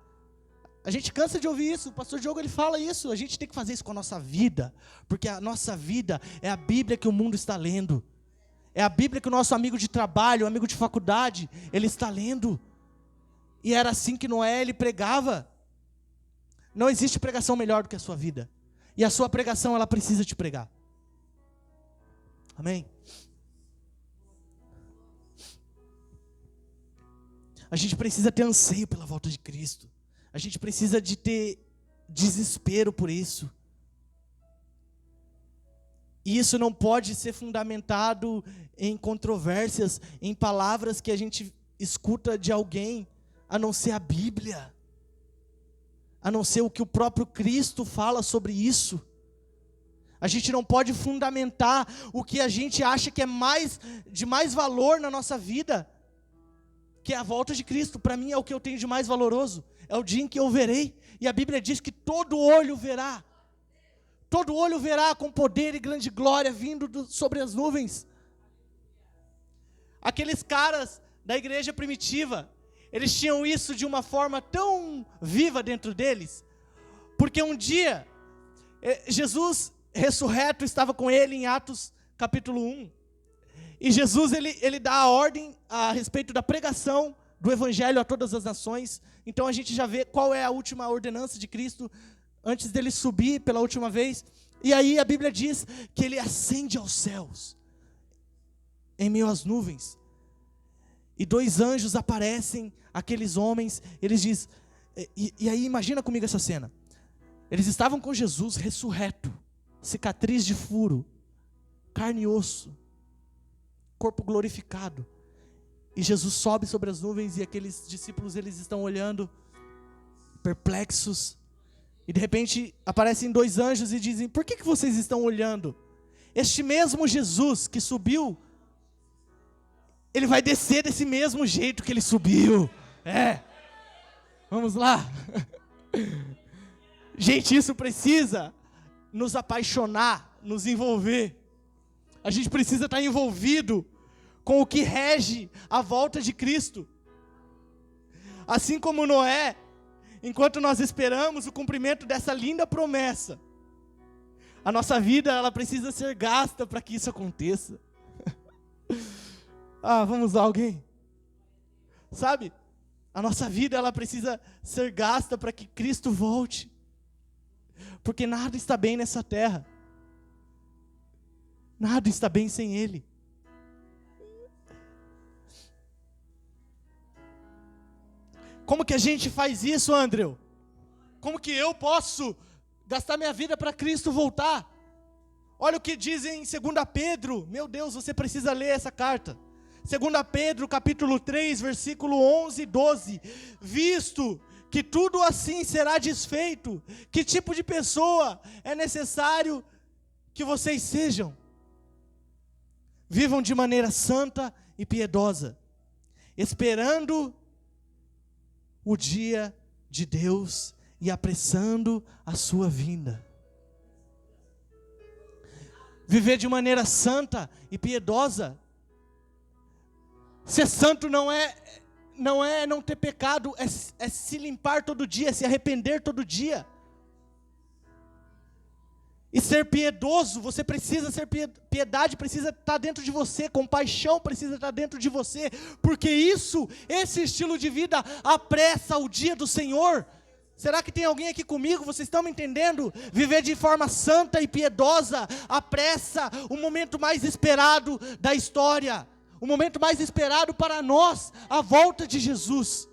A gente cansa de ouvir isso, o pastor Diogo ele fala isso, a gente tem que fazer isso com a nossa vida, porque a nossa vida é a Bíblia que o mundo está lendo, é a Bíblia que o nosso amigo de trabalho, amigo de faculdade, ele está lendo, e era assim que Noé ele pregava. Não existe pregação melhor do que a sua vida, e a sua pregação ela precisa te pregar, amém? A gente precisa ter anseio pela volta de Cristo. A gente precisa de ter desespero por isso. E isso não pode ser fundamentado em controvérsias, em palavras que a gente escuta de alguém, a não ser a Bíblia. A não ser o que o próprio Cristo fala sobre isso. A gente não pode fundamentar o que a gente acha que é de mais valor na nossa vida, que é a volta de Cristo. Para mim é o que eu tenho de mais valoroso. É o dia em que eu verei. E a Bíblia diz que todo olho verá. Todo olho verá com poder e grande glória vindo sobre as nuvens. Aqueles caras da igreja primitiva, eles tinham isso de uma forma tão viva dentro deles. Porque um dia, Jesus ressurreto estava com ele em Atos capítulo 1. E Jesus ele dá a ordem a respeito da pregação do evangelho a todas as nações. Então a gente já vê qual é a última ordenança de Cristo antes dele subir pela última vez. E aí a Bíblia diz que ele ascende aos céus, em meio às nuvens. E 2 anjos aparecem, aqueles homens, eles dizem, e aí imagina comigo essa cena. Eles estavam com Jesus ressurreto, cicatriz de furo, carne e osso, corpo glorificado. E Jesus sobe sobre as nuvens e aqueles discípulos eles estão olhando, perplexos. E de repente aparecem 2 anjos e dizem: por que vocês estão olhando? Este mesmo Jesus que subiu, ele vai descer desse mesmo jeito que ele subiu. Vamos lá. Gente, isso precisa nos apaixonar, nos envolver. A gente precisa estar envolvido com o que rege a volta de Cristo. Assim como Noé, enquanto nós esperamos o cumprimento dessa linda promessa, a nossa vida ela precisa ser gasta para que isso aconteça. Vamos lá, alguém? Sabe? A nossa vida ela precisa ser gasta para que Cristo volte. Porque nada está bem nessa terra. Nada está bem sem Ele. Como que a gente faz isso, André? Como que eu posso gastar minha vida para Cristo voltar. Olha o que diz em 2 Pedro. Meu Deus, você precisa ler essa carta. 2 Pedro, capítulo 3, versículo 11 e 12. Visto que tudo assim será desfeito, que tipo de pessoa é necessário que vocês sejam? Vivam de maneira santa e piedosa, esperando o dia de Deus e apressando a sua vinda. Viver de maneira santa e piedosa. Ser santo não é não ter pecado, é se limpar todo dia, se arrepender todo dia. E ser piedoso, você precisa ser piedade precisa estar dentro de você, compaixão precisa estar dentro de você, porque esse estilo de vida apressa o dia do Senhor. Será que tem alguém aqui comigo? Vocês estão me entendendo? Viver de forma santa e piedosa apressa o momento mais esperado da história, o momento mais esperado para nós, a volta de Jesus.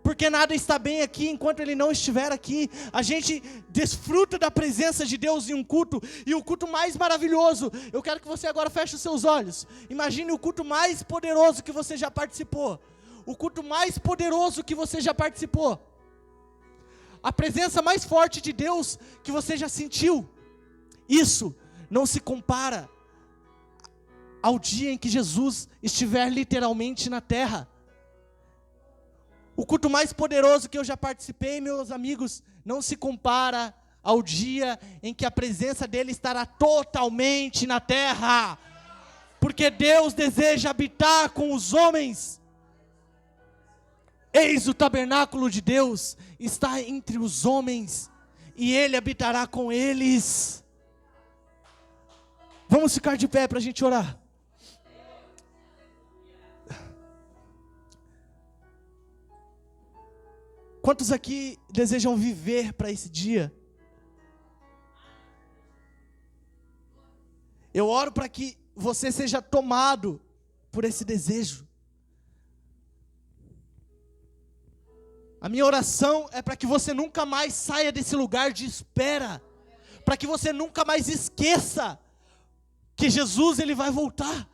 Porque nada está bem aqui enquanto Ele não estiver aqui. A gente desfruta da presença de Deus em um culto, e o culto mais maravilhoso. Eu quero que você agora feche os seus olhos. Imagine o culto mais poderoso que você já participou. O culto mais poderoso que você já participou. A presença mais forte de Deus que você já sentiu. Isso não se compara ao dia em que Jesus estiver literalmente na terra. O culto mais poderoso que eu já participei, meus amigos, não se compara ao dia em que a presença dele estará totalmente na terra. Porque Deus deseja habitar com os homens. Eis o tabernáculo de Deus, está entre os homens, e Ele habitará com eles. Vamos ficar de pé para a gente orar. Quantos aqui desejam viver para esse dia? Eu oro para que você seja tomado por esse desejo. A minha oração é para que você nunca mais saia desse lugar de espera. Para que você nunca mais esqueça que Jesus ele vai voltar.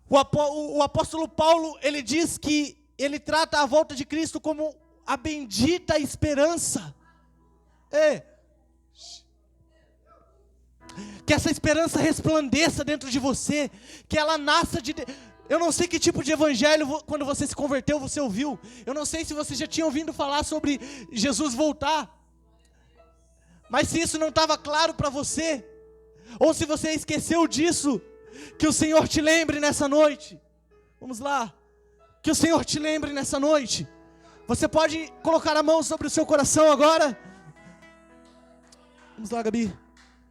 O apóstolo Paulo, ele diz que ele trata a volta de Cristo como a bendita esperança. Que essa esperança resplandeça dentro de você, que ela nasça de... Eu não sei que tipo de evangelho, quando você se converteu, você ouviu. Eu não sei se você já tinha ouvido falar sobre Jesus voltar. Mas se isso não estava claro para você, ou se você esqueceu disso, que o Senhor te lembre nessa noite. Vamos lá. Que o Senhor te lembre nessa noite. Você pode colocar a mão sobre o seu coração agora? Vamos lá, Gabi.